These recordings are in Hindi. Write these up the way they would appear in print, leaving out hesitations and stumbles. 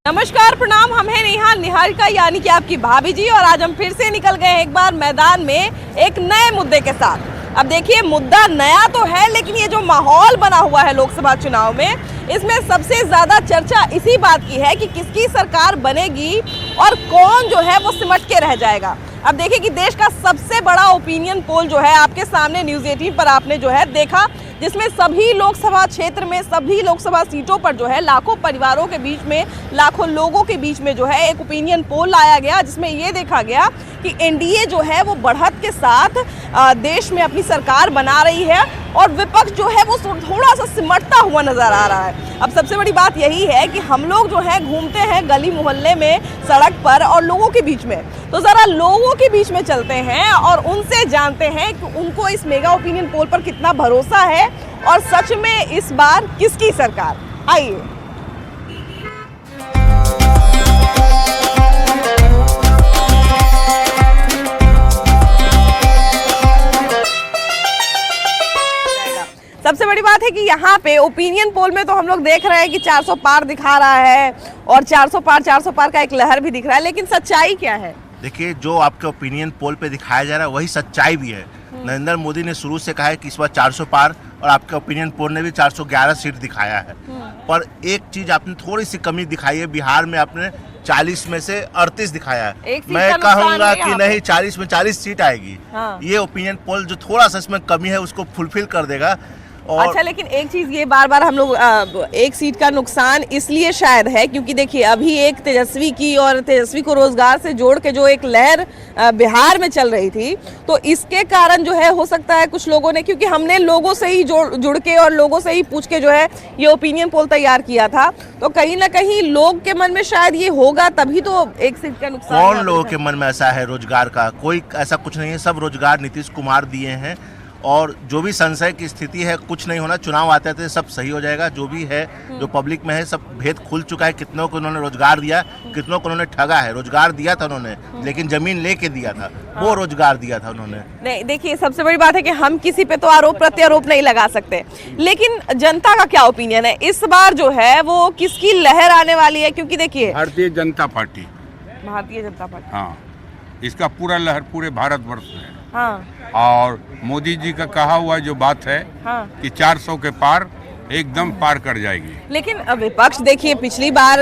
नमस्कार, प्रणाम। हम हैं निहाल निहारिका यानी कि आपकी भाभी जी, और आज हम फिर से निकल गए हैं एक बार मैदान में एक नए मुद्दे के साथ। अब देखिए, मुद्दा नया तो है, लेकिन ये जो माहौल बना हुआ है लोकसभा चुनाव में, इसमें सबसे ज्यादा चर्चा इसी बात की है कि किसकी सरकार बनेगी और कौन जो है वो सिमट के रह जाएगा। अब देखिए कि देश का सबसे बड़ा ओपिनियन पोल जो है आपके सामने न्यूज़ 18 पर आपने जो है देखा, जिसमें सभी लोकसभा क्षेत्र में, सभी लोकसभा सीटों पर जो है लाखों परिवारों के बीच में, लाखों लोगों के बीच में जो है एक ओपिनियन पोल लाया गया, जिसमें ये देखा गया कि एनडीए जो है वो बढ़त के साथ देश में अपनी सरकार बना रही है और विपक्ष जो है वो थोड़ा सा सिमटता हुआ नजर आ रहा है। अब सबसे बड़ी बात यही है कि हम लोग जो है घूमते हैं गली मोहल्ले में, सड़क पर और लोगों के बीच में, तो ज़रा लोगों के बीच में चलते हैं और उनसे जानते हैं कि उनको इस मेगा ओपिनियन पोल पर कितना भरोसा है और सच में इस बार किसकी सरकार। आइए। सबसे बड़ी बात है कि यहाँ पे ओपिनियन पोल में तो हम लोग देख रहे हैं कि 400 पार दिखा रहा है और 400 पार का एक लहर भी दिख रहा है, लेकिन सच्चाई क्या है? देखिए, जो आपके ओपिनियन पोल पे दिखाया जा रहा है वही सच्चाई भी है। नरेंद्र मोदी ने शुरू से कहा है कि इस बार 400 पार, और आपके ओपिनियन पोल ने भी 411 सीट दिखाया है। पर एक चीज आपने थोड़ी सी कमी दिखाई है, बिहार में आपने 40 में से 38 दिखाया है। मैं कहूँगा कि नहीं, 40 में 40 सीट आएगी। ये ओपिनियन पोल जो थोड़ा सा इसमें कमी है उसको फुलफिल कर देगा। अच्छा, लेकिन एक चीज ये बार बार हम लोग एक सीट का नुकसान इसलिए शायद है क्योंकि देखिए, अभी एक तेजस्वी की और तेजस्वी को रोजगार से जोड़ के जो एक लहर बिहार में चल रही थी, तो इसके कारण जो है हो सकता है कुछ लोगों ने, क्योंकि हमने लोगों से ही जुड़ के और लोगों से ही पूछ के जो है ये ओपिनियन पोल तैयार किया था, तो कहीं ना कहीं लोग के मन में शायद ये होगा, तभी तो एक सीट का नुकसान। कौन लोगों के मन में ऐसा है रोजगार का? कोई ऐसा कुछ नहीं है, सब रोजगार नीतीश कुमार दिए हैं। और जो भी संशय की स्थिति है, कुछ नहीं होना, चुनाव आते थे सब सही हो जाएगा। जो भी है, जो पब्लिक में है, सब भेद खुल चुका है। कितनों को उन्होंने रोजगार दिया, कितनों को उन्होंने ठगा है। रोजगार दिया था उन्होंने, लेकिन जमीन लेके दिया था, वो रोजगार दिया था उन्होंने। नहीं, देखिए, सबसे बड़ी बात है कि हम किसी पे तो आरोप प्रत्यारोप नहीं लगा सकते, लेकिन जनता का क्या ओपिनियन है इस बार जो है वो किसकी लहर आने वाली है? क्योंकि देखिए, भारतीय जनता पार्टी, हाँ, इसका पूरा लहर पूरे भारतवर्ष में है। हाँ। और मोदी जी का कहा हुआ जो बात है, हाँ, कि 400 के पार एकदम पार कर जाएगी। लेकिन विपक्ष देखिए, पिछली बार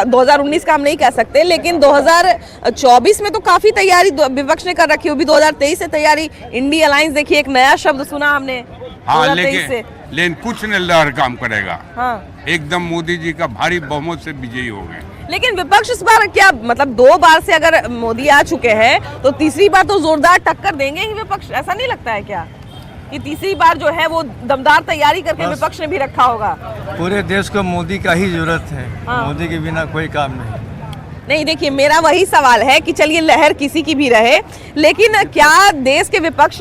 2019 का हम नहीं कह सकते, लेकिन 2024 में तो काफी तैयारी विपक्ष ने कर रखी होगी। 2023 से तैयारी, इंडिया अलायंस, देखिए एक नया शब्द सुना हमने। हाँ, लेकिन कुछ न लहर काम करेगा। हाँ। एकदम मोदी जी का भारी बहुमत से विजयी हो गए। लेकिन विपक्ष इस बार क्या, मतलब 2 बार से अगर मोदी आ चुके हैं तो तीसरी बार तो जोरदार टक्कर देंगे ही विपक्ष, ऐसा नहीं लगता है क्या कि तीसरी बार जो है वो दमदार तैयारी करके विपक्ष ने भी रखा होगा? पूरे देश को मोदी का ही जरूरत है। हाँ। मोदी के बिना कोई काम नहीं। देखिए, मेरा वही सवाल है कि चलिए लहर किसी की भी रहे, लेकिन क्या देश के विपक्ष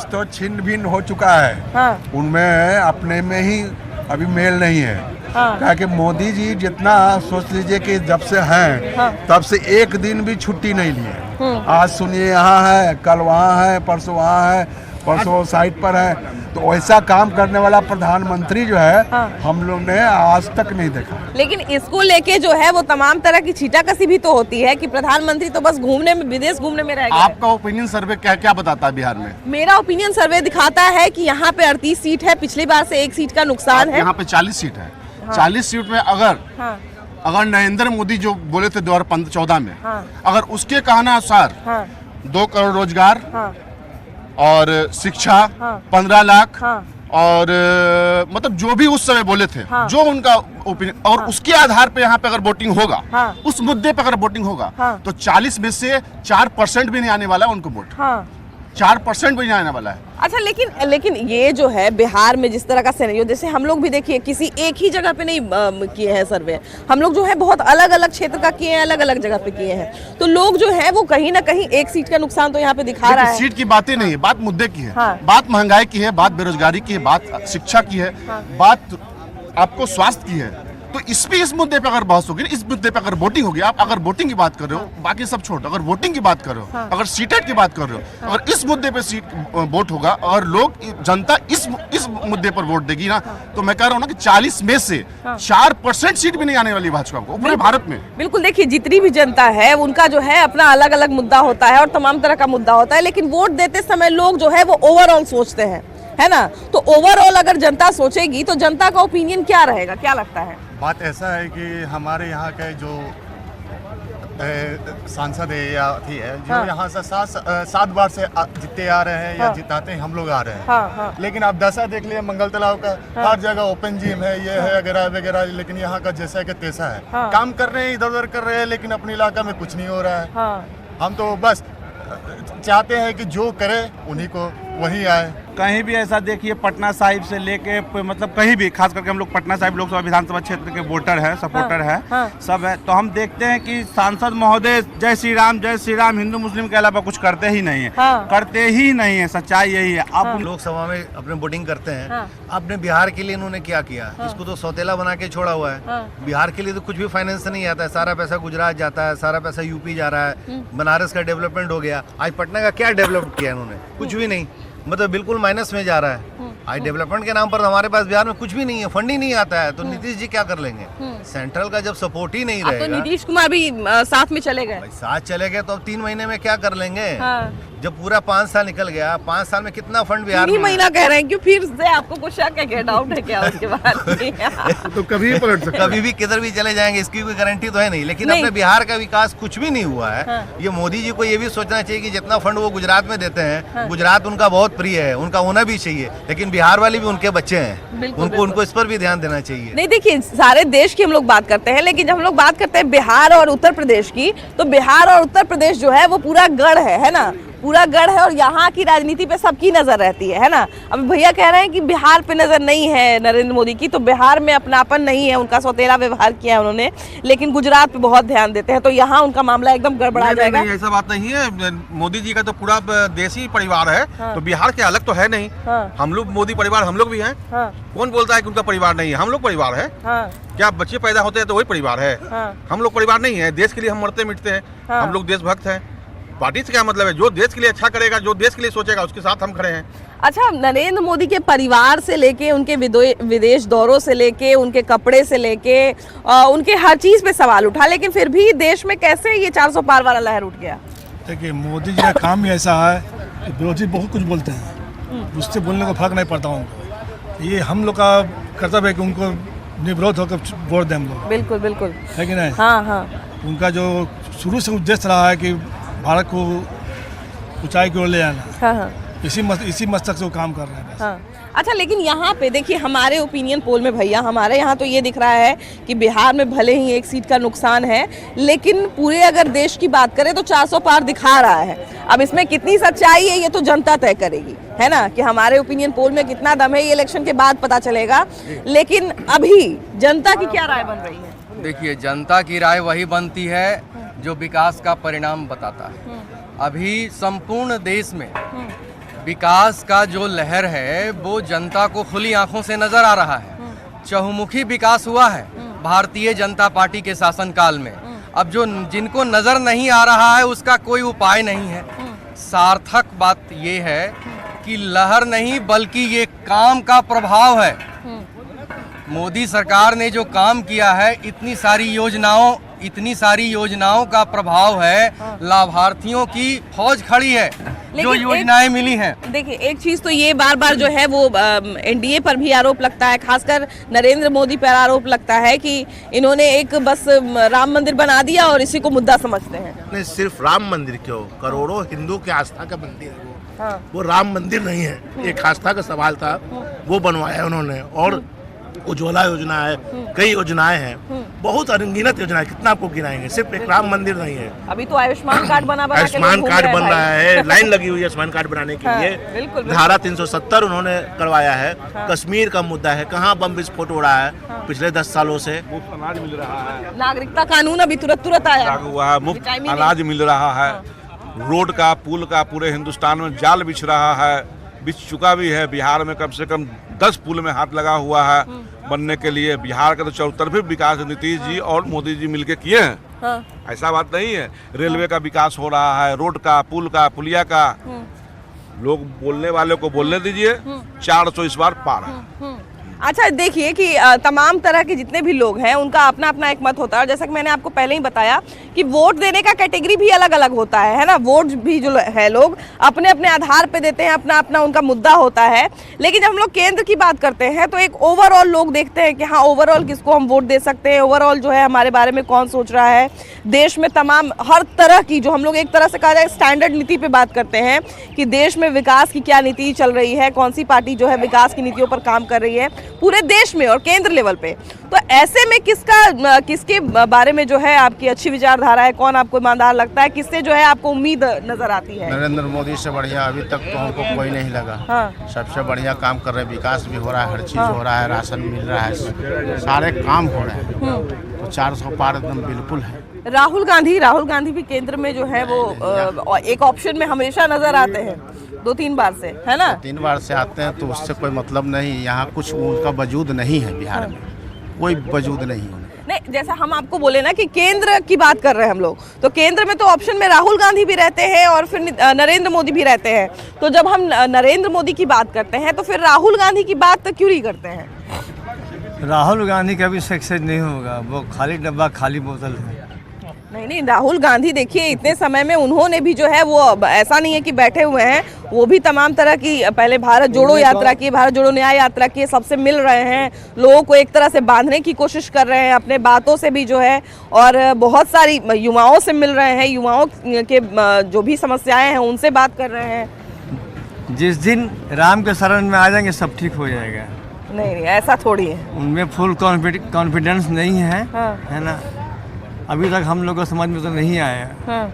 तो छिन्न भिन्न हो चुका है। हाँ। उनमें अपने में ही अभी मेल नहीं है। हाँ। क्या कि मोदी जी जितना सोच लीजिए कि जब से हैं, हाँ, तब से एक दिन भी छुट्टी नहीं लिए। आज सुनिए यहाँ है, कल वहाँ है, परसों वहाँ है, परसों साइट पर है। तो ऐसा काम करने वाला प्रधानमंत्री जो है, हाँ, हम लोग ने आज तक नहीं देखा। लेकिन इसको लेके जो है वो तमाम तरह की छीटाकसी भी तो होती है कि प्रधानमंत्री तो बस घूमने में, विदेश घूमने में रह गए। आपका ओपिनियन सर्वे क्या क्या बताता है बिहार में? मेरा ओपिनियन सर्वे दिखाता है कि यहाँ पे 38 सीट है, पिछली बार से 1 सीट का नुकसान है। यहाँ पे 40 सीट है। 40 सीट में अगर नरेंद्र मोदी जो बोले थे 2014 में, अगर उसके कहना अनुसार 2 करोड़ रोजगार, और शिक्षा, 15 लाख, और मतलब जो भी उस समय बोले थे, जो उनका ओपिनियन, और उसके आधार पे यहाँ पे अगर वोटिंग होगा, उस मुद्दे पे अगर वोटिंग होगा, तो 40 में से 4% भी नहीं आने वाला है उनको वोट। 4% भी नहीं आने वाला है। अच्छा, लेकिन ये जो है बिहार में जिस तरह का सिनेरियो, जैसे हम लोग भी देखिए किसी एक ही जगह पे नहीं किए हैं सर्वे, हम लोग जो है बहुत अलग अलग क्षेत्र का किए हैं, अलग अलग जगह पे किए हैं, तो लोग जो है वो कहीं ना कहीं 1 सीट का नुकसान तो यहाँ पे दिखा रहा है। सीट की बातें नहीं है, बात मुद्दे की है। हाँ। बात महंगाई की है, बात बेरोजगारी की है, बात शिक्षा की है, बात आपको स्वास्थ्य की है। तो इस मुद्दे पे अगर बहस होगी, इस मुद्दे पे अगर वोटिंग होगी, आप अगर वोटिंग की बात कर रहे हो, बाकी सब छोड़, अगर वोटिंग की बात कर रहे हो, अगर सीटेट की बात कर रहे हो, अगर इस मुद्दे पे सीट वोट होगा और लोग जनता इस मुद्दे पर वोट देगी ना, तो मैं कह रहा हूँ ना कि 40 में से 4% सीट भी नहीं आने वाली भाजपा को पूरे भारत में। बिल्कुल, देखिए जितनी भी जनता है उनका जो है अपना अलग अलग मुद्दा होता है और तमाम तरह का मुद्दा होता है, लेकिन वोट देते समय लोग जो है वो ओवरऑल सोचते हैं, है ना। तो ओवरऑल अगर जनता सोचेगी तो जनता का ओपिनियन क्या रहेगा, क्या लगता है? बात ऐसा है कि हमारे यहाँ के जो सांसद है या थी है जो यहाँ से 7 बार से जीतते आ रहे हैं या जिताते हैं, हम लोग आ रहे हैं। लेकिन आप दशा देख लिए मंगल तालाब का, हर जगह ओपन जिम है, ये है वगैरह वगैरह, लेकिन यहाँ का जैसा कि तैसा है। काम कर रहे हैं, इधर उधर कर रहे हैं, लेकिन अपने इलाका में कुछ नहीं हो रहा है। हम तो बस चाहते हैं कि जो करे उन्हीं को वही आए। कहीं भी ऐसा देखिए, पटना साहिब से लेके मतलब कहीं भी, खास करके हम लोग पटना साहिब लोकसभा विधानसभा क्षेत्र के वोटर हैं, सपोर्टर हैं, सब है, तो हम देखते हैं कि सांसद महोदय जय श्री राम हिंदू मुस्लिम के अलावा कुछ करते ही नहीं है, करते ही नहीं है, सच्चाई यही है। आप लोकसभा में अपने वोटिंग करते हैं, अपने बिहार के लिए इन्होंने क्या किया? इसको तो सौतेला बना के छोड़ा हुआ है। बिहार के लिए तो कुछ भी फाइनेंस नहीं आता है, सारा पैसा गुजरात जाता है, सारा पैसा यूपी जा रहा है। बनारस का डेवलपमेंट हो गया, आज पटना का क्या डेवलप किया इन्होंने? कुछ भी नहीं, मतलब बिल्कुल माइनस में जा रहा है। आज डेवलपमेंट के नाम पर हमारे पास बिहार में कुछ भी नहीं है, फंड ही नहीं आता है, तो नीतीश जी क्या कर लेंगे? सेंट्रल का जब सपोर्ट ही नहीं रहेगा, तो नीतीश कुमार भी साथ में चले गए। साथ चले गए तो अब 3 महीने में क्या कर लेंगे? जब पूरा 5 साल निकल गया, 5 साल में कितना फंड बिहार में? महीना कह रहे हैं, क्यों फिर से आपको कुछ शक है क्या, डाउट है क्या उसके बाद? तो कभी भी पलट सकता है, कभी भी किधर भी चले जाएंगे, इसकी कोई गारंटी तो है नहीं। लेकिन अपने बिहार का विकास कुछ भी नहीं हुआ है। ये मोदी जी को ये भी सोचना चाहिए कि जितना फंड वो गुजरात में देते हैं, गुजरात उनका बहुत प्रिय है, उनका होना भी चाहिए, लेकिन बिहार वाले भी उनके बच्चे हैं, उनको इस पर भी ध्यान देना चाहिए। नहीं, देखिए सारे देश की हम लोग बात करते हैं, लेकिन जब हम लोग बात करते हैं बिहार और उत्तर प्रदेश की, तो बिहार और उत्तर प्रदेश जो है वो पूरा गढ़ है ना, पूरा गढ़ है, और यहाँ की राजनीति पे सबकी नजर रहती है ना। अब भैया कह रहे हैं कि बिहार पे नजर नहीं है नरेंद्र मोदी की, तो बिहार में अपनापन नहीं है, उनका सौतेला व्यवहार किया है उन्होंने, लेकिन गुजरात पे बहुत ध्यान देते हैं, तो यहाँ उनका मामला एकदम गड़बड़ा जाएगा। नहीं, ऐसा बात नहीं है। मोदी जी का तो पूरा देसी परिवार है, तो बिहार के अलग तो है नहीं। हम लोग मोदी परिवार, हम लोग भी हैं। कौन बोलता है कि उनका परिवार नहीं है? हम लोग परिवार है। क्या बच्चे पैदा होते हैं तो वही परिवार है? हम लोग परिवार नहीं है। देश के लिए हम मरते मिटते हैं, हम लोग देशभक्त हैं। पार्टी से क्या मतलब है? जो देश के लिए अच्छा करेगा, जो देश के लिए सोचेगा, उसके साथ हम खड़े हैं। अच्छा, नरेंद्र मोदी के परिवार से लेके, उनके विदेश दौरों से लेके, उनके कपड़े से लेके, उनके हर चीज पे सवाल उठा, लेकिन फिर भी देश में कैसे ये 400 पार वाला लहर उठ गया? देखिए, मोदी जी का काम ही ऐसा है कि विरोधी बहुत कुछ बोलते हैं, उससे बोलने को फर्क नहीं पड़ता उनको। ये हम लोग का कर्तव्य है कि उनको निवृत्त होकर वोट दें हम लोग। बिल्कुल बिल्कुल, है कि नहीं? हाँ। उनका जो शुरू से उद्देश्य रहा है कि भारत को ऊंचाई की ओर ले आना, इसी मकसद से वो काम कर रहे हैं। अच्छा, लेकिन यहाँ पे देखिए, हमारे ओपिनियन पोल में भैया, हमारे यहाँ तो ये दिख रहा है कि बिहार में भले ही 1 सीट का नुकसान है, लेकिन पूरे अगर देश की बात करें तो 400 पार दिखा रहा है। अब इसमें कितनी सच्चाई है ये तो जनता तय करेगी, है ना, कि हमारे ओपिनियन पोल में कितना दम है, ये इलेक्शन के बाद पता चलेगा। लेकिन अभी जनता की क्या राय बन रही है? देखिए, जनता की राय वही बनती है जो विकास का परिणाम बताता है। अभी संपूर्ण देश में विकास का जो लहर है वो जनता को खुली आंखों से नजर आ रहा है। चहुमुखी विकास हुआ है भारतीय जनता पार्टी के शासनकाल में। अब जो जिनको नजर नहीं आ रहा है उसका कोई उपाय नहीं है। सार्थक बात ये है कि लहर नहीं बल्कि ये काम का प्रभाव है। मोदी सरकार ने जो काम किया है, इतनी सारी योजनाओं का प्रभाव है। लाभार्थियों की फौज खड़ी है जो योजनाएं मिली हैं। देखिए, एक चीज तो ये बार बार जो है वो एनडीए पर भी आरोप लगता है, खासकर नरेंद्र मोदी पर आरोप लगता है कि इन्होंने एक बस राम मंदिर बना दिया और इसी को मुद्दा समझते हैं। नहीं, सिर्फ राम मंदिर क्यों, करोड़ों हिंदू की आस्था का मंदिर है वो राम मंदिर नहीं है। एक आस्था का सवाल था, वो बनवाया उन्होंने। और उज्ज्वला योजना है, कई योजनाएं हैं, बहुत अनगिनत योजनाएं, कितना आपको गिनाएंगे, सिर्फ एक राम मंदिर नहीं है। अभी तो आयुष्मान कार्ड आयुष्मान कार्ड बन रहा है, लाइन लगी हुई है आयुष्मान कार्ड बनाने के लिए। धारा 370 उन्होंने करवाया है। कश्मीर का मुद्दा है, कहाँ बम विस्फोट हो रहा है पिछले 10 सालों से। मुफ्त अनाज मिल रहा है, नागरिकता कानून अभी तुरंत आया हुआ है, मुफ्त अनाज मिल रहा है। रोड का, पुल का पूरे हिंदुस्तान में जाल बिछ रहा है, बिछ चुका भी है। बिहार में कम से कम 10 पुल में हाथ लगा हुआ है। बनने के लिए बिहार का तो चौतरफी विकास नीतीश जी और मोदी जी मिलके किए हैं। हाँ। ऐसा बात नहीं है। रेलवे का विकास हो रहा है, रोड का, पुल का, पुलिया का। लोग बोलने वाले को बोलने दीजिए। 400 इस बार पार है। अच्छा देखिए कि तमाम तरह के जितने भी लोग हैं उनका अपना अपना एक मत होता है, और जैसा कि मैंने आपको पहले ही बताया कि वोट देने का कैटेगरी भी अलग अलग होता है ना। वोट भी जो है लोग अपने अपने आधार पे देते हैं, अपना अपना उनका मुद्दा होता है। लेकिन जब हम लोग केंद्र की बात करते हैं तो एक ओवरऑल लोग देखते हैं कि हाँ ओवरऑल किसको हम वोट दे सकते हैं, ओवरऑल जो है हमारे बारे में कौन सोच रहा है। देश में तमाम हर तरह की जो हम लोग एक तरह से कहा जाए स्टैंडर्ड नीति पे बात करते हैं कि देश में विकास की क्या नीति चल रही है, कौन सी पार्टी जो है विकास की नीतियों पर काम कर रही है पूरे देश में और केंद्र लेवल पे। तो ऐसे में किसके बारे में जो है आपकी अच्छी विचारधारा है, कौन आपको ईमानदार लगता है, किससे जो है आपको उम्मीद नजर आती है? नरेंद्र मोदी से बढ़िया अभी तक तो हमको कोई नहीं लगा। हाँ। सबसे बढ़िया काम कर रहे हैं, विकास भी हो रहा है, हर चीज हो रहा है, राशन मिल रहा है, सारे काम हो रहे हैं। तो 400 पार एकदम बिल्कुल है। राहुल गांधी भी केंद्र में जो है वो एक ऑप्शन में हमेशा नजर आते हैं 2-3 बार से, है ना? 3 बार से आते हैं तो उससे कोई मतलब नहीं। यहाँ कुछ उनका वजूद नहीं है, बिहार में कोई वजूद नहीं है। नहीं, जैसा हम आपको बोले ना कि केंद्र की बात कर रहे हैं हम लोग, तो केंद्र में तो ऑप्शन में राहुल गांधी भी रहते हैं और फिर नरेंद्र मोदी भी रहते हैं। तो जब हम नरेंद्र मोदी की बात करते हैं तो फिर राहुल गांधी की बात क्यों नहीं करते हैं? राहुल गांधी का भी सक्सेस नहीं होगा, वो खाली डब्बा खाली बोतल है। नहीं, राहुल गांधी देखिए इतने समय में उन्होंने भी जो है वो ऐसा नहीं है कि बैठे हुए हैं, वो भी तमाम तरह की पहले भारत जोड़ो यात्रा की, भारत जोड़ो न्याय यात्रा की, सबसे मिल रहे हैं, लोगों को एक तरह से बांधने की कोशिश कर रहे हैं अपने बातों से भी जो है, और बहुत सारी युवाओं से मिल रहे हैं, युवाओं के जो भी समस्याएं हैं उनसे बात कर रहे हैं। जिस दिन राम के शरण में आ जाएंगे सब ठीक हो जाएगा। नहीं, ऐसा थोड़ी है। उनमें फुल कॉन्फिडेंस नहीं है। हाँ। है ना, अभी तक हम लोग को समझ में तो नहीं आया। हाँ।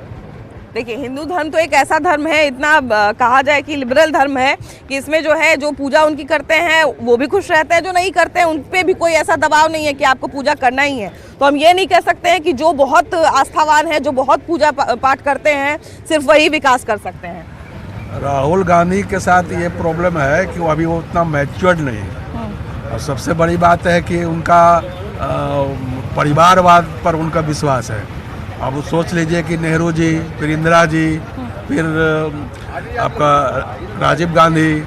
देखिए हिंदू धर्म तो एक ऐसा धर्म है, इतना कहा जाए कि लिबरल धर्म है कि इसमें जो है जो पूजा उनकी करते हैं वो भी खुश रहते हैं, जो नहीं करते हैं उन पे भी कोई ऐसा दबाव नहीं है कि आपको पूजा करना ही है। तो हम ये नहीं कह सकते हैं कि जो बहुत आस्थावान है, जो बहुत पूजा पाठ करते हैं, सिर्फ वही विकास कर सकते हैं। राहुल गांधी के साथ ये प्रॉब्लम है कि वो अभी वो उतना मैच्योर्ड नहीं है, और सबसे बड़ी बात है कि उनका परिवारवाद पर उनका विश्वास है। अब सोच लीजिए कि नेहरू जी, फिर इंदिरा जी, फिर आपका राजीव गांधी,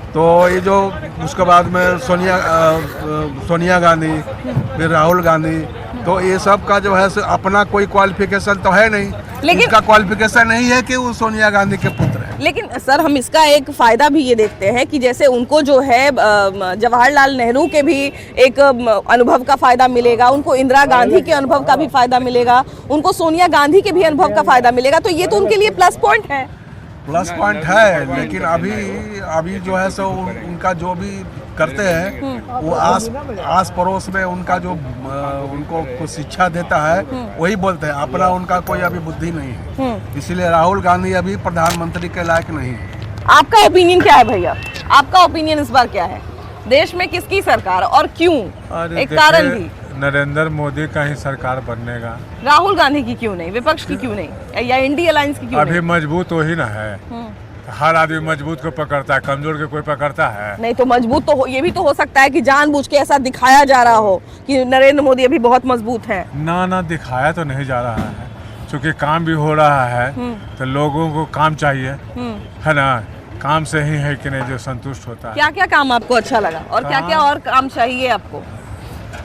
तो ये जो उसके बाद में सोनिया गांधी, फिर राहुल गांधी, तो ये सब का जो है अपना कोई क्वालिफिकेशन तो है नहीं, लेकिन इसका क्वालिफिकेशन नहीं है कि वो सोनिया गांधी के पुत्र है। लेकिन सर हम इसका एक फायदा भी ये देखते हैं कि जैसे उनको जो है जवाहरलाल नेहरू के भी एक अनुभव का फायदा मिलेगा, उनको इंदिरा गांधी के अनुभव का भी फायदा मिलेगा, उनको सोनिया गांधी के भी अनुभव का फायदा मिलेगा, तो ये तो उनके लिए प्लस पॉइंट है। प्लस पॉइंट है, लेकिन अभी जो है सो उनका जो भी करते हैं वो आस पड़ोस में उनका जो उनको कुछ शिक्षा देता है वही बोलते हैं, अपना उनका कोई अभी बुद्धि नहीं है। इसीलिए राहुल गांधी अभी प्रधानमंत्री के लायक नहीं है। आपका ओपिनियन क्या है भैया? आपका ओपिनियन इस बार क्या है? देश में किसकी सरकार और क्यों? एक कारण भी नरेंद्र मोदी का ही सरकार बनेगा। राहुल गांधी की क्यों नहीं, विपक्ष की क्यों नहीं, या इंडिया अलायंस की क्यों अभी मजबूत वही ना है। हर आदमी मजबूत को पकड़ता है, कमजोर के कोई पकड़ता है नहीं। तो मजबूत तो ये भी तो हो सकता है कि जानबूझ के ऐसा दिखाया जा रहा हो कि नरेंद्र मोदी अभी बहुत मजबूत हैं। ना दिखाया तो नहीं जा रहा है, क्योंकि काम भी हो रहा है तो लोगों को काम चाहिए, है ना। काम से ही है कि नहीं जो संतुष्ट होता है। क्या क्या काम आपको अच्छा लगा और क्या क्या और काम चाहिए आपको?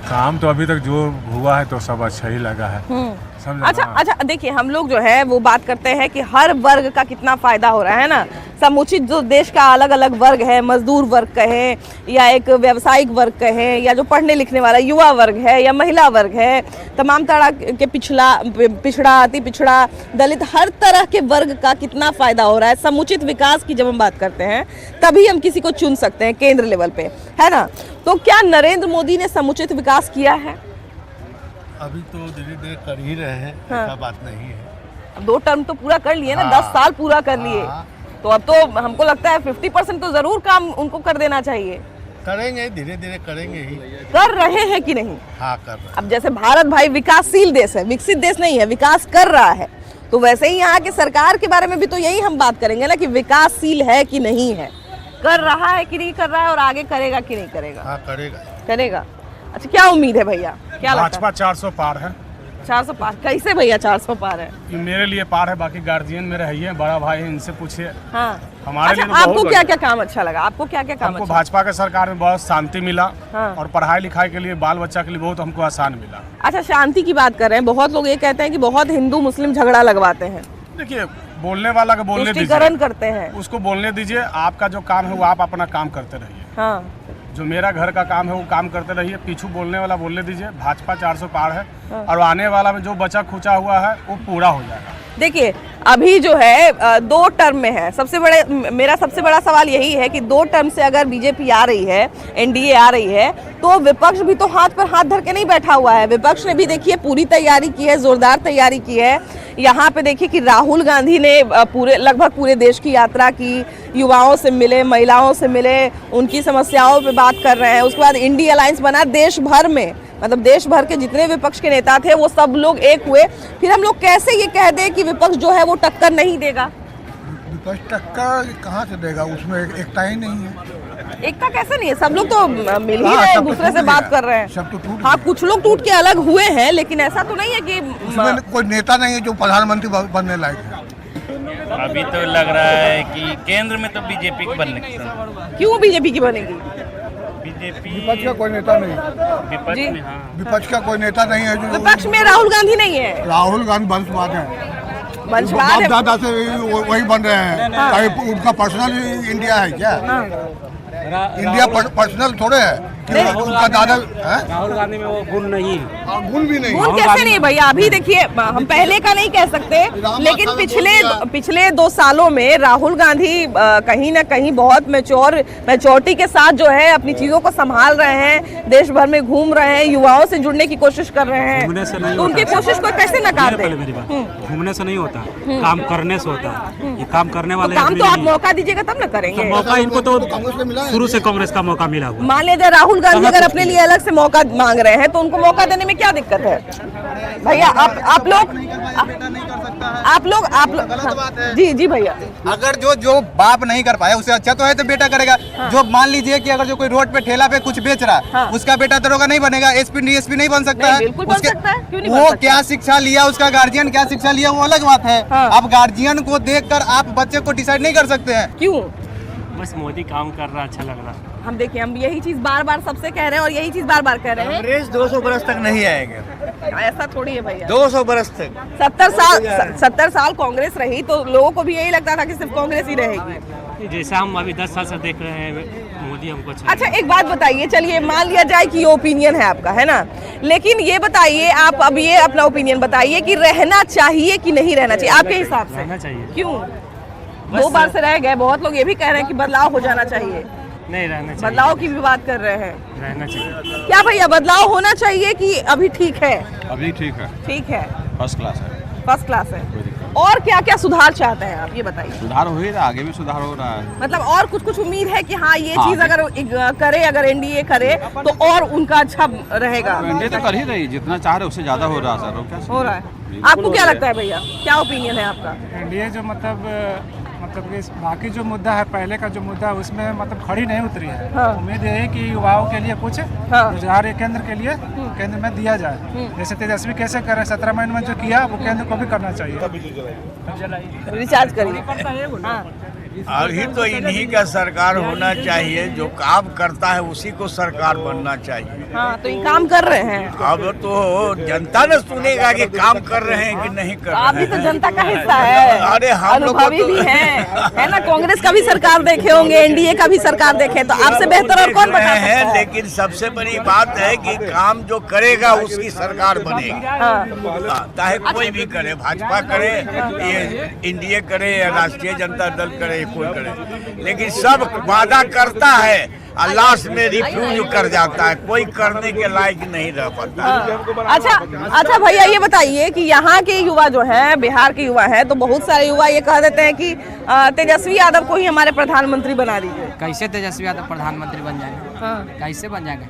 काम तो अभी तक जो हुआ है तो सब अच्छा ही लगा है। अच्छा देखिए हम लोग जो है वो बात करते हैं कि हर वर्ग का कितना फायदा हो रहा है ना। समुचित जो देश का अलग अलग वर्ग है, मजदूर वर्ग कहें या एक व्यावसायिक वर्ग कहें, या जो पढ़ने लिखने वाला युवा वर्ग है या महिला वर्ग है, तमाम तरह के पिछड़ा, अति पिछड़ा, दलित, हर तरह के वर्ग का कितना फायदा हो रहा है। समुचित विकास की जब हम बात करते हैं तभी हम किसी को चुन सकते हैं केंद्र लेवल पे, है ना। तो क्या नरेंद्र मोदी ने समुचित विकास किया है? अभी तो धीरे धीरे कर ही रहे हैं। हाँ। ऐसा बात नहीं है। 2 टर्म तो पूरा कर लिए ना। 10 साल पूरा कर लिए। तो अब तो हमको लगता है 50% तो जरूर काम उनको कर देना चाहिए। करेंगे, धीरे धीरे करेंगे ही। कर रहे हैं कि नहीं? हाँ, कर रहे हैं। अब जैसे भारत भाई विकासशील देश है, विकसित देश नहीं है, विकास कर रहा है, तो वैसे ही यहाँ की सरकार के बारे में भी तो यही हम बात करेंगे ना कि विकासशील है कि नहीं है, कर रहा है कि नहीं कर रहा है, और आगे करेगा कि नहीं करेगा। हाँ, करेगा। करेगा। अच्छा, क्या उम्मीद है भैया, क्या लगता भाजपा 400 पार है। है? 400 पार कैसे भैया? 400 पार है? ये मेरे लिए पार है, बाकी गार्जियन मेरे है ही है, बड़ा भाई है, इनसे पूछिए। हाँ। हमारे अच्छा, लिए तो आपको बहुत क्या क्या काम अच्छा लगा? आपको क्या क्या काम हमको अच्छा? भाजपा के सरकार में बहुत शांति मिला। हाँ। और पढ़ाई लिखाई के लिए, बाल बच्चा के लिए बहुत हमको आसान मिला। अच्छा, शांति की बात कर रहे हैं, बहुत लोग ये कहते हैं कि बहुत हिंदू मुस्लिम झगड़ा लगवाते हैं, देखिए, बोलने वाला को बोलने तुष्टीकरण दीजिए, करते हैं। उसको बोलने दीजिए। आपका जो काम है वो आप अपना काम करते रहिए। हाँ। जो मेरा घर का काम है वो काम करते रहिए, पीछू बोलने वाला बोलने दीजिए। भाजपा 400 पार है। और आने वाला में जो बचा खुचा हुआ है वो पूरा हो जाएगा। देखिए, अभी जो है 2 टर्म में है। मेरा सबसे बड़ा सवाल यही है कि 2 टर्म से अगर बीजेपी आ रही है, एनडीए आ रही है, तो विपक्ष भी तो हाथ पर हाथ धर के नहीं बैठा हुआ है। विपक्ष ने भी देखिए पूरी तैयारी की है, जोरदार तैयारी की है। यहाँ पे देखिए कि राहुल गांधी ने लगभग पूरे देश की यात्रा की, युवाओं से मिले, महिलाओं से मिले, उनकी समस्याओं पे बात कर रहे हैं। उसके बाद इंडी अलायंस बना देश भर में, मतलब देश भर के जितने विपक्ष के नेता थे वो सब लोग एक हुए। फिर हम लोग कैसे ये कह दें कि विपक्ष जो है वो टक्कर नहीं देगा? विपक्ष टक्कर कहाँ से देगा? उसमें एकता ही नहीं है। एकता कैसे नहीं है? सब लोग तो मिल ही रहे हैं, एक दूसरे से बात कर रहे हैं। सब तो टूट हाँ, कुछ लोग टूट के अलग हुए हैं, लेकिन ऐसा तो नहीं है कि उसमें कोई नेता नहीं है जो प्रधानमंत्री बनने लायक है। अभी तो लग रहा है कि केंद्र में तो बीजेपी की बनने की। क्यों बीजेपी की बनेगी? बीजेपी विपक्ष का कोई नेता नहीं। विपक्ष में, हाँ, विपक्ष का कोई नेता नहीं है जो। विपक्ष में राहुल गांधी नहीं है। राहुल गांधी वंशवाद है, वंशवाद है। दादा से वही बन रहे हैं। कहीं उनका पर्सनल इंडिया है क्या? इंडिया पर्सनल थोड़े है कि उनका दादा है? राहुल गांधी में वो गुण नहीं है। गुण भी नहीं। गुण कैसे नहीं भैया? अभी देखिए, हम पहले का नहीं कह सकते, लेकिन पिछले 2 सालों में राहुल गांधी कहीं ना कहीं बहुत मैच्योरिटी के साथ जो है अपनी चीजों को संभाल रहे हैं, देश भर में घूम रहे हैं, युवाओं से जुड़ने की कोशिश कर रहे हैं। तो उनकी कोशिश को कैसे नकार दें? घूमने से नहीं होता, काम करने से होता है। ये काम करने वाले काम तो आप मौका दीजिएगा तब ना करेंगे। मौका इनको तो शुरू से कांग्रेस का मौका मिला हुआ। मान लीजिए राहुल गांधी अगर अपने लिए अलग से मौका मांग रहे हैं तो उनको मौका देने में क्या दिक्कत है भैया? आप लोग हाँ। जी भैया, अगर जो बाप नहीं कर पाया उससे अच्छा तो है तो बेटा करेगा। हाँ। जो मान लीजिए कि अगर जो कोई रोड पे ठेला पे कुछ बेच रहा है, हाँ, उसका बेटा दरोगा नहीं बनेगा, एसपी डीएसपी नहीं बन सकता है। बिल्कुल बन सकता है, क्यों नहीं वो क्या शिक्षा लिया, उसका गार्जियन क्या शिक्षा लिया, वो अलग बात है। हाँ। अब गार्जियन को देखकर आप बच्चे को डिसाइड नहीं कर सकते हैं। क्यों? बस मोदी काम कर रहा, अच्छा लग रहा। हम देखिए, हम यही चीज बार बार सबसे कह रहे हैं और यही चीज बार बार कह रहे हैं। कांग्रेस 200 बरस तक नहीं आएंगे। ऐसा थोड़ी है भैया, 200 बरस तक। 70 साल कांग्रेस रही तो लोगों को भी यही लगता था कि सिर्फ कांग्रेस ही रहेगी। जैसा हम अभी 10 साल से देख रहे हैं, मोदी हमको अच्छा, एक बात बताइए, चलिए मान लिया जाए कि ये ओपिनियन है आपका, है ना, लेकिन ये बताइए, आप अब ये अपना ओपिनियन बताइए कि रहना चाहिए कि नहीं रहना चाहिए आपके हिसाब से? रहना चाहिए। क्यों? 2 बार से रह गए, बहुत लोग ये भी कह रहे हैं कि बदलाव हो जाना चाहिए। नहीं, रहना चाहिए। बदलाव की भी बात कर रहे हैं। रहना चाहिए। क्या भैया, बदलाव होना चाहिए कि अभी ठीक है? अभी ठीक है, ठीक है, फर्स्ट क्लास है। फर्स्ट क्लास है। और क्या क्या सुधार चाहते हैं आप, ये बताइए? सुधार हो ही रहा, आगे भी सुधार हो रहा है। मतलब और कुछ उम्मीद है कि हाँ ये चीज अगर करे, अगर एनडीए करे तो और उनका अच्छा रहेगा? एनडीए तो कर ही रही, जितना चाह रहे उससे ज्यादा हो रहा सर। क्या हो रहा है? आपको क्या लगता है भैया, क्या ओपिनियन है आपका? एनडीए जो मतलब बाकी जो मुद्दा है, पहले का जो मुद्दा है उसमें मतलब खड़ी नहीं उतरी है। हाँ। उम्मीद है कि युवाओं के लिए कुछ रोजगार केंद्र के लिए केंद्र में दिया जाए। जैसे तेजस्वी कैसे करे, 17 महीने में जो किया वो केंद्र को भी करना चाहिए। रिचार्ज करिए। अभी तो इन्हीं का सरकार होना चाहिए, जो काम करता है उसी को सरकार बनना चाहिए। हाँ, तो ये काम कर रहे हैं। अब तो जनता ने सुनेगा कि काम कर रहे हैं कि नहीं कर रहे हैं। आप भी तो जनता का हिस्सा है। अरे हम लोग अनुभवी भी हैं, है ना? कांग्रेस का भी सरकार देखे होंगे, एनडीए का भी सरकार देखे, तो आपसे बेहतर और कौन बता सकता है? लेकिन सबसे बड़ी बात है कि काम जो करेगा उसकी सरकार बनेगी। चाहे कोई भी करे, भाजपा करे, ये एनडीए करे या राष्ट्रीय जनता दल करे, कोई करे, लेकिन सब वादा करता है और लास्ट में रिफ्यूज कर जाता है, कोई करने के लायक नहीं रह पाता। अच्छा भैया, ये बताइए कि यहाँ के युवा जो हैं, बिहार के युवा हैं, तो बहुत सारे युवा ये कह देते हैं कि तेजस्वी यादव को ही हमारे प्रधानमंत्री बना दीजिए। कैसे तेजस्वी यादव प्रधानमंत्री बन जाएंगे? हाँ। कैसे बन जाएंगे?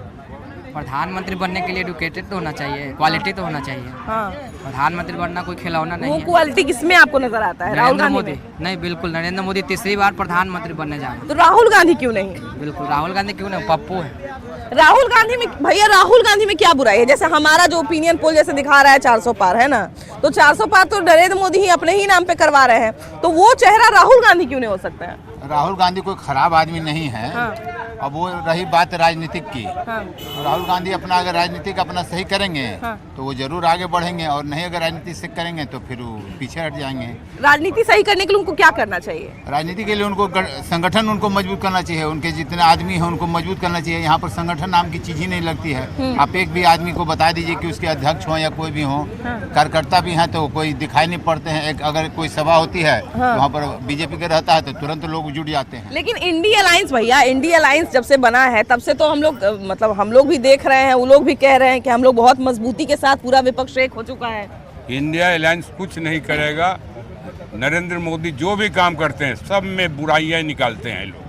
प्रधानमंत्री बनने के लिए एडुकेटेड तो होना चाहिए, क्वालिटी तो होना चाहिए। हाँ। प्रधानमंत्री बनना कोई खिलौना नहीं वो है। क्वालिटी किसमें आपको नजर आता है? राहुल नरेंद्र गांधी मोदी में? नहीं, बिल्कुल नरेंद्र मोदी तीसरी बार प्रधानमंत्री बनने जा रहे हैं। तो राहुल गांधी क्यों नहीं? बिल्कुल राहुल गांधी क्यों नहीं, पप्पू है। राहुल गांधी में भैया, राहुल गांधी में क्या बुराई है? जैसे हमारा जो ओपिनियन पोल जैसे दिखा रहा है 400 पार है ना, तो 400 पार तो नरेंद्र मोदी ही अपने ही नाम पे करवा रहे हैं, तो वो चेहरा राहुल गांधी क्यों नहीं हो सकता है? राहुल गांधी कोई खराब आदमी नहीं है। हाँ। अब वो रही बात राजनीतिक की, हाँ। तो राहुल गांधी अपना अगर राजनीतिक अपना सही करेंगे हाँ। तो वो जरूर आगे बढ़ेंगे, और नहीं अगर राजनीति से करेंगे तो फिर वो पीछे हट जाएंगे। राजनीति सही करने के लिए उनको क्या करना चाहिए? राजनीति के लिए उनको संगठन उनको मजबूत करना चाहिए, उनके जितने आदमी हैं उनको मजबूत करना चाहिए। यहाँ पर संगठन नाम की चीज ही नहीं लगती है। आप एक भी आदमी को बता दीजिए कि उसके अध्यक्ष हो या कोई भी हो, कार्यकर्ता भी हैं तो कोई दिखाई नहीं पड़ते हैं। एक अगर कोई सभा होती है वहाँ पर बीजेपी का रहता है तो तुरंत लोग जुट जाते हैं। लेकिन इंडिया अलायंस भैया, इंडिया अलायंस जब से बना है तब से तो हम लोग मतलब हम लोग भी देख रहे हैं, वो लोग भी कह रहे हैं कि हम लोग बहुत मजबूती के साथ पूरा विपक्ष एक हो चुका है। इंडिया अलायंस कुछ नहीं करेगा। नरेंद्र मोदी जो भी काम करते हैं सब में बुराइयां निकालते हैं लोग।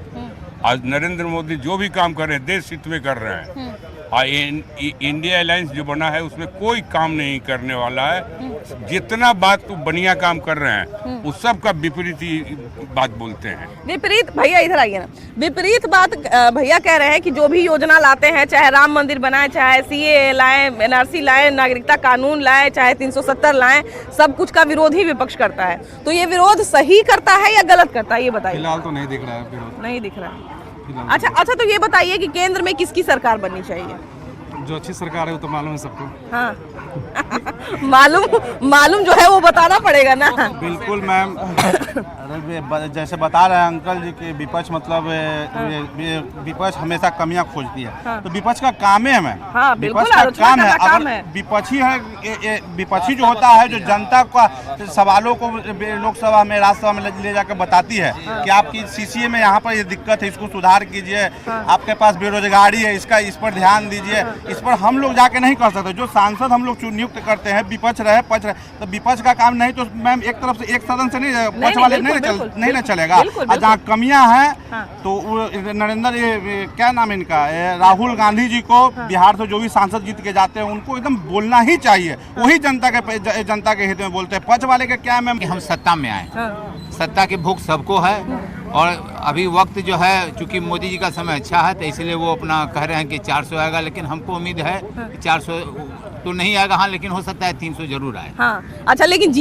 आज नरेंद्र मोदी जो भी काम कर रहे हैं देश हित में कर रहे हैं। और इंडिया अलायंस जो बना है उसमें कोई काम नहीं करने वाला है। जितना बात तो बढ़िया काम कर रहे हैं उस सब का विपरीत ही बात बोलते हैं। विपरीत भैया इधर आइए ना, विपरीत बात भैया कह रहे हैं कि जो भी योजना लाते हैं, चाहे राम मंदिर बनाए, चाहे सीए लाएं, एनआरसी लाएं, नागरिकता कानून लाएं, चाहे 370 लाएं, सब कुछ का विरोध ही विपक्ष करता है। तो ये विरोध सही करता है या गलत करता है, ये बताइए। फिलहाल तो नहीं दिख रहा है विरोध। नहीं दिख रहा है। अच्छा, तो ये बताइए कि केंद्र में किसकी सरकार बननी चाहिए? जो अच्छी सरकार है वो तो मालूम है सबको। हाँ मालूम जो है वो बताना पड़ेगा ना। बिल्कुल मैम, जैसे बता रहे हैं अंकल जी कि विपक्ष मतलब विपक्ष हमेशा कमियां खोजती है। हाँ। तो विपक्ष का काम है मैम। हाँ, बिल्कुल विपक्ष का काम है। काम अगर है। विपक्षी है, विपक्षी जो होता है जो जनता का सवालों को लोकसभा में राज्यसभा में ले जाकर बताती है कि आपकी सीसीए में यहाँ पर ये दिक्कत है, इसको सुधार कीजिए। आपके पास बेरोजगारी है, इस पर ध्यान दीजिए। इस पर हम लोग जाके नहीं कर सकते। जो सांसद हम लोग नियुक्त करते हैं, विपक्ष रहे पक्ष रहे, तो विपक्ष का काम नहीं तो मैम एक तरफ से एक सदन से नहीं पक्ष वाले नहीं ना चलेगा। और जहाँ कमियां हैं तो नरेंद्र क्या नाम है इनका, राहुल गांधी जी को बिहार से जो भी सांसद जीत के जाते हैं उनको एकदम बोलना ही चाहिए। वही जनता के हित में बोलते हैं। पक्ष वाले का क्या मैम, हम सत्ता में आए, सत्ता की भूख सबको है। और अभी वक्त जो है चूंकि मोदी जी का समय अच्छा है तो इसलिए वो अपना कह रहे हैं कि 400 आएगा, लेकिन हमको उम्मीद है कि 400 तो नहीं आएगा। हाँ, लेकिन हो सकता है 300 जरूर आए। हाँ, अच्छा, लेकिन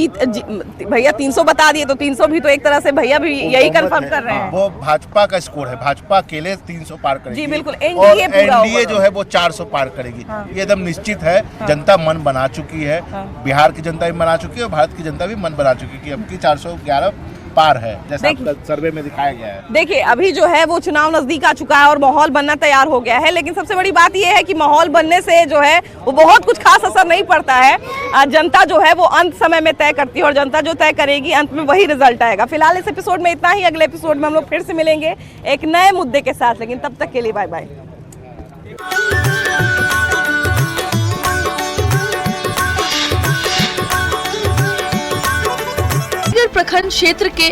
भैया 300 बता दिए तो 300 भी तो एक तरह से भैया भी यही कंफर्म कर रहे हैं। वो भाजपा का स्कोर है, भाजपा अकेले 300 पार करेगी। जी बिल्कुल, एनडीए जो है वो 400 पार करेगी। ये एकदम निश्चित है। जनता मन बना चुकी है, बिहार की जनता भी बना चुकी है और भारत की जनता भी मन बना चुकी है कि अब की 411 पार है, जैसा सर्वे में दिखाया गया है। देखिए, अभी जो है वो चुनाव नजदीक आ चुका है और माहौल बनना तैयार हो गया है, लेकिन सबसे बड़ी बात ये है कि माहौल बनने से जो है वो बहुत कुछ खास असर नहीं पड़ता है। जनता जो है वो अंत समय में तय करती है और जनता जो तय करेगी अंत में वही रिजल्ट आएगा। फिलहाल इस एपिसोड में इतना ही। अगले एपिसोड में हम लोग फिर से मिलेंगे एक नए मुद्दे के साथ, लेकिन तब तक के लिए बाय बाय। प्रखंड क्षेत्र के